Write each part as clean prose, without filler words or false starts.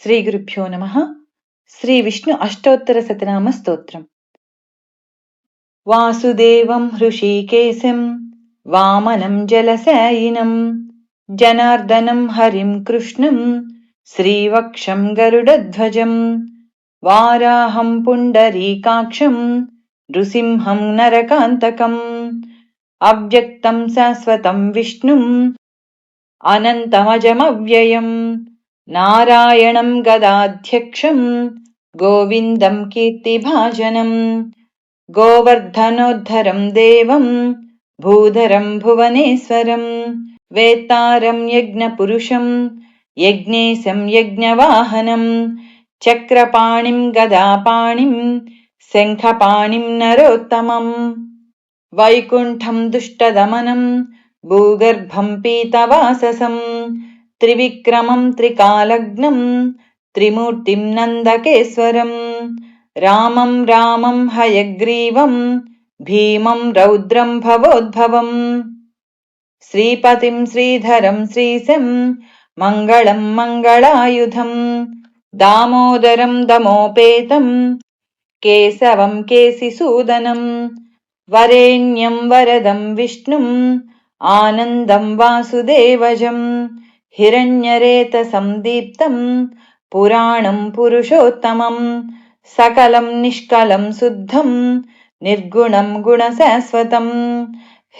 श्रीगुरुभ्यो नमः। श्रीविष्णु अष्टोत्तरशतनामस्तोत्रम्। वासुदेवं हृषीकेशं वामनं जलशायिनं जनार्दनं हरिं कृष्णं श्रीवक्षं गरुडध्वजं वाराहं पुण्डरीकाक्षं नृसिंहं नरकान्तकम् अव्यक्तं शाश्वतं विष्णुम् अनन्तमजमव्ययम् नारायणं गदाध्यक्षं गोविन्दं कीर्तिभाजनं गोवर्धनोद्धरं देवं भूधरं भुवनेश्वरं वेत्तारं यज्ञपुरुषं यज्ञेशं यज्ञवाहनं चक्रपाणिं गदापाणिं शङ्खपाणिं नरोत्तमम् वैकुण्ठं दुष्टदमनं भूगर्भं पीतवाससं त्रिविक्रमं त्रिकालग्नं त्रिमूर्तिं नन्दकेश्वरं रामं रामं हयग्रीवं भीमं रौद्रं भवोद्भवम् श्रीपतिं श्रीधरं श्रीशं मङ्गलं मङ्गलायुधं दामोदरं दमोपेतं केशवं केशिसूदनं वरेण्यं वरदं विष्णुम् आनन्दं वासुदेवजं हिरण्यरेतसं दीप्तं पुराणं पुरुषोत्तमं सकलं निष्कलं शुद्धं निर्गुणं गुणशाश्वतं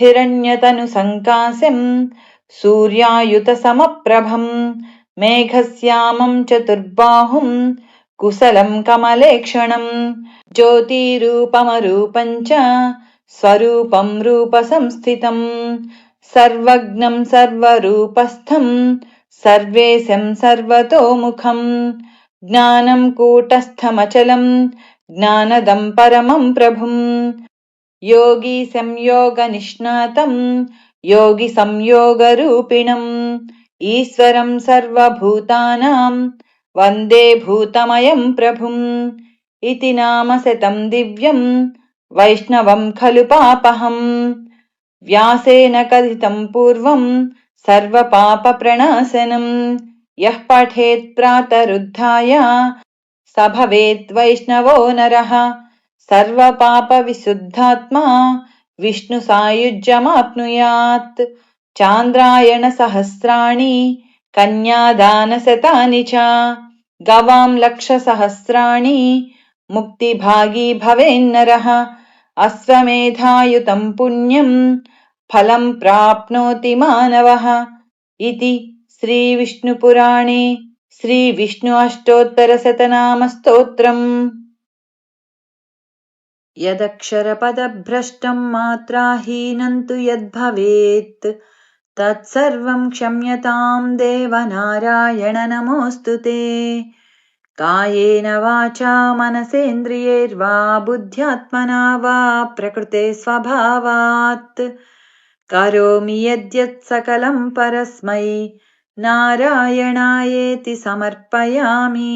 हिरण्यतनुसङ्काशं सूर्यायुतसमप्रभं मेघश्यामं चतुर्बाहुं कुशलं कमलेक्षणं ज्योतिरूपमरूपं च स्वरूपं रूपसंस्थितं सर्वज्ञं सर्वरूपस्थं सर्वेशं सर्वतोमुखं ज्ञानं कूटस्थमचलं ज्ञानदं परमं प्रभुं योगीशं योगनिष्णातं योगिसंयोगरूपिणम् ईश्वरं सर्वभूतानां वन्दे भूतमयं प्रभुम् इति नामशतं दिव्यं वैष्णवं खलु पापहम् व्यासेन कथितं पूर्वं सर्वपापप्रणाशनं यः पठेत् प्रातरुद्धाय स भवेत् वैष्णवो नरः सर्वपापविशुद्धात्मा विष्णुसायुज्यमाप्नुयात् चान्द्रायणसहस्राणि कन्यादानशतानि च गवां लक्षसहस्राणि मुक्तिभागी भवेन्नरः अश्वमेधायुतं पुण्यं फलं प्राप्नोति मानवः इति श्रीविष्णुपुराणे श्रीविष्णु अष्टोत्तरशतनामस्तोत्रम्। यदक्षरपदभ्रष्टं मात्राहीनं तु यद्भवेत् तत्सर्वं क्षम्यतां देवनारायण नमोऽस्तु ते। कायेन वाचा मनसेन्द्रियैर्वा बुद्ध्यात्मना वा प्रकृते स्वभावात् करोमि यद्यत् सकलं परस्मै नारायणायेति समर्पयामि।